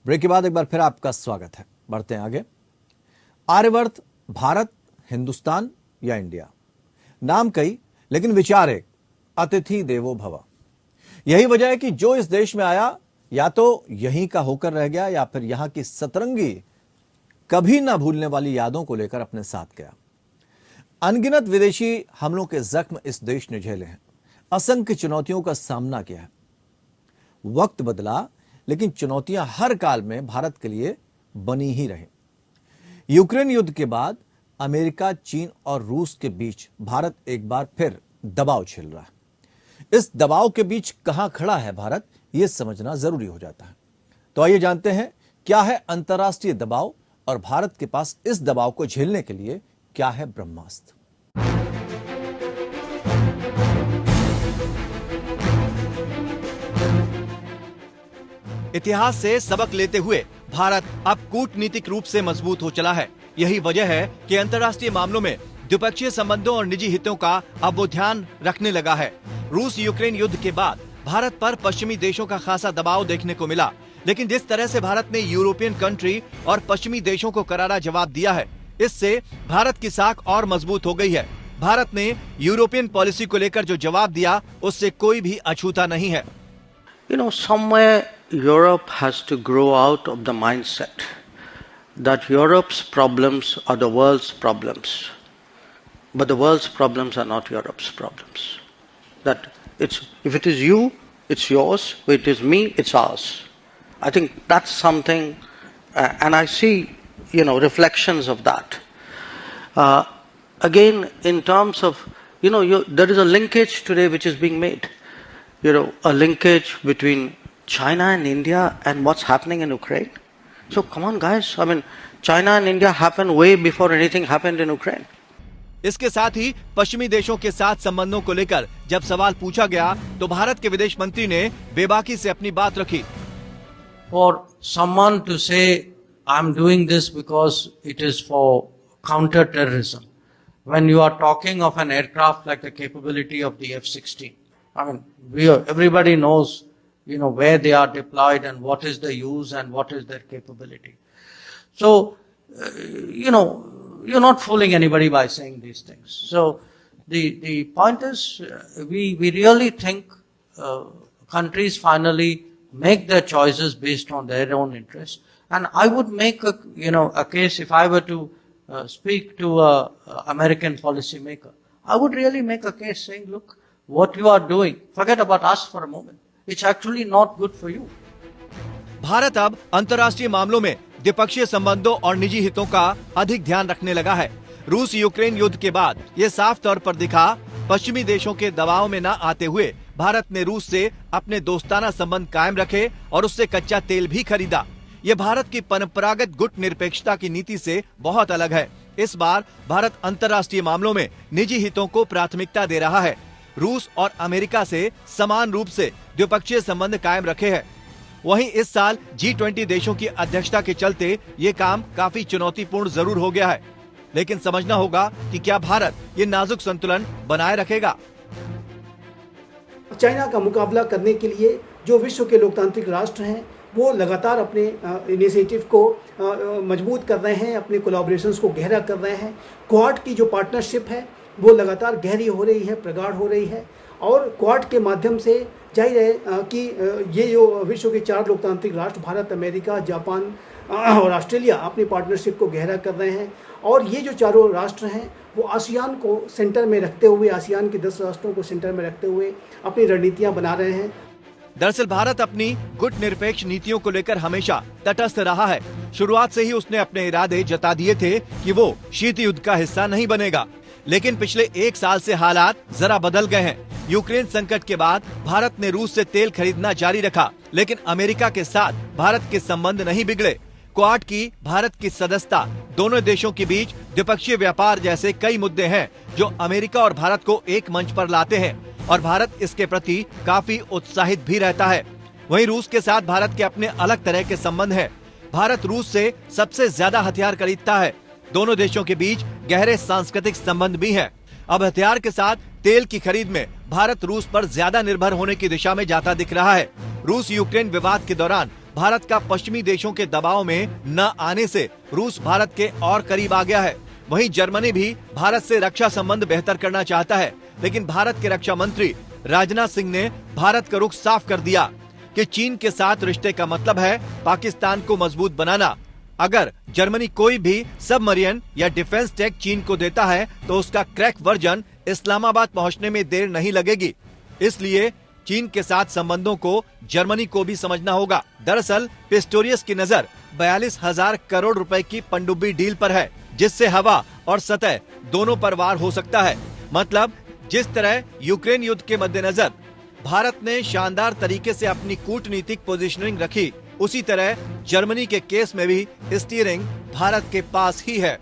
Break के बाद एक बार फिर आपका स्वागत है। बढ़ते हैं आगे। आर्यवर्त, भारत, हिंदुस्तान या इंडिया, नाम कई लेकिन विचार एक, अतिथि देवो भव। यही वजह है कि जो इस देश में आया या तो यहीं का होकर रह गया या फिर यहां की सतरंगी कभी ना भूलने वाली यादों को लेकर अपने साथ गया। अनगिनत विदेशी हमलों के जख्म इस देश ने झेले हैं, असंख्य चुनौतियों का सामना किया है। वक्त बदला लेकिन चुनौतियां हर काल में भारत के लिए बनी ही रही। यूक्रेन युद्ध के बाद अमेरिका, चीन और रूस के बीच भारत एक बार फिर दबाव झेल रहा है। इस दबाव के बीच कहां खड़ा है भारत, यह समझना जरूरी हो जाता है। तो आइए जानते हैं क्या है अंतर्राष्ट्रीय दबाव और भारत के पास इस दबाव को झेलने के लिए क्या है ब्रह्मास्त्र। इतिहास से सबक लेते हुए भारत अब कूटनीतिक रूप से मजबूत हो चला है। यही वजह है कि अंतर्राष्ट्रीय मामलों में द्विपक्षीय संबंधों और निजी हितों का अब वो ध्यान रखने लगा है। रूस यूक्रेन युद्ध के बाद भारत पर पश्चिमी देशों का खासा दबाव देखने को मिला, लेकिन जिस तरह से भारत ने यूरोपियन कंट्री और पश्चिमी देशों को करारा जवाब दिया है, इससे भारत की साख और मजबूत हो गई है। भारत ने यूरोपियन पॉलिसी को लेकर जो जवाब दिया, उससे कोई भी अछूता नहीं है। Somewhere Europe has to grow out of the mindset that Europe's problems are the world's problems, but the world's problems are not Europe's problems. That if it is you, it's yours. If it is me, it's ours. I think that's something, and I see, reflections of that. Again, in terms of, there is a linkage today which is being made. A linkage between China and India and what's happening in Ukraine. So come on guys, China and India happened way before anything happened in Ukraine. इसके साथ ही पश्चिमी देशों के साथ संबंधों को लेकर जब सवाल पूछा गया तो भारत के विदेश मंत्री ने बेबाकी से अपनी बात रखी। For someone to say I'm doing this because it is for counter-terrorism, when you are talking of an aircraft like the capability of the F-16, everybody knows, where they are deployed and what is the use and what is their capability. So, you're not fooling anybody by saying these things. So, the point is, we really think countries finally make their choices based on their own interests. And I would make a case if I were to speak to a American policymaker. I would really make a case saying, look, what you are doing, forget about us for a moment. It's actually not good for you. Bharat अब अंतर्राष्ट्रीय मामलों में द्विपक्षीय संबंधों और निजी हितों का अधिक ध्यान रखने लगा है। रूस यूक्रेन युद्ध के बाद ये साफ तौर पर दिखा। पश्चिमी देशों के दबाव में न आते हुए भारत ने रूस से अपने दोस्ताना संबंध कायम रखे और उससे कच्चा तेल भी खरीदा। ये भारत की परंपरागत गुट निरपेक्षता की नीति से बहुत अलग है। इस बार भारत अंतर्राष्ट्रीय मामलों में निजी हितों को प्राथमिकता दे रहा है। रूस और अमेरिका से समान रूप से द्विपक्षीय संबंध कायम रखे हैं। वहीं इस साल G20 देशों की अध्यक्षता के चलते ये काम काफी चुनौतीपूर्ण जरूर हो गया है, लेकिन समझना होगा कि क्या भारत ये नाजुक संतुलन बनाए रखेगा। चाइना का मुकाबला करने के लिए जो विश्व के लोकतांत्रिक राष्ट्र हैं वो लगातार अपने इनिशिएटिव को मजबूत कर रहे हैं, अपने कोलैबोरेशंस को गहरा कर रहे हैं। क्वाड की जो पार्टनरशिप है वो लगातार गहरी हो रही है, प्रगाढ़ हो रही है और क्वाड के माध्यम से जाहिर है कि ये जो विश्व के 4 लोकतांत्रिक राष्ट्र भारत, अमेरिका, जापान और ऑस्ट्रेलिया अपनी पार्टनरशिप को गहरा कर रहे हैं। और ये जो चारों राष्ट्र हैं वो आसियान को सेंटर में रखते हुए, आसियान के 10 राष्ट्रों को सेंटर में रखते हुए अपनी रणनीतियाँ बना रहे हैं। दरअसल भारत अपनी गुट निरपेक्ष नीतियों को लेकर हमेशा तटस्थ रहा है। शुरुआत से ही उसने अपने इरादे जता दिए थे कि वो शीत युद्ध का हिस्सा नहीं बनेगा, लेकिन पिछले 1 साल से हालात जरा बदल गए हैं। यूक्रेन संकट के बाद भारत ने रूस से तेल खरीदना जारी रखा, लेकिन अमेरिका के साथ भारत के संबंध नहीं बिगड़े। क्वाड की भारत की सदस्यता, दोनों देशों के बीच द्विपक्षीय व्यापार जैसे कई मुद्दे हैं जो अमेरिका और भारत को एक मंच पर लाते हैं और भारत इसके प्रति काफी उत्साहित भी रहता है। वहीं रूस के साथ भारत के अपने अलग तरह के संबंध हैं। भारत रूस से सबसे ज्यादा हथियार खरीदता है। दोनों देशों के बीच गहरे सांस्कृतिक संबंध भी हैं। अब हथियार के साथ तेल की खरीद में भारत रूस पर ज्यादा निर्भर होने की दिशा में जाता दिख रहा है। रूस यूक्रेन विवाद के दौरान भारत का पश्चिमी देशों के दबाव में न आने से रूस भारत के और करीब आ गया है। वहीं जर्मनी भी भारत से रक्षा संबंध बेहतर करना चाहता है, लेकिन भारत के रक्षा मंत्री राजनाथ सिंह ने भारत का रुख साफ कर दिया कि चीन के साथ रिश्ते का मतलब है पाकिस्तान को मजबूत बनाना। अगर जर्मनी कोई भी सबमरीन या डिफेंस टेक चीन को देता है तो उसका क्रैक वर्जन इस्लामाबाद पहुंचने में देर नहीं लगेगी। इसलिए चीन के साथ संबंधों को जर्मनी को भी समझना होगा। दरअसल पिस्टोरियस की नजर 42,000 करोड़ रुपए की पनडुब्बी डील पर है, जिससे हवा और सतह दोनों पर वार हो सकता है। मतलब जिस तरह यूक्रेन युद्ध के मद्देनजर भारत ने शानदार तरीके से अपनी कूटनीतिक पोजीशनिंग रखी, उसी तरह जर्मनी के केस में भी स्टीयरिंग भारत के पास ही है।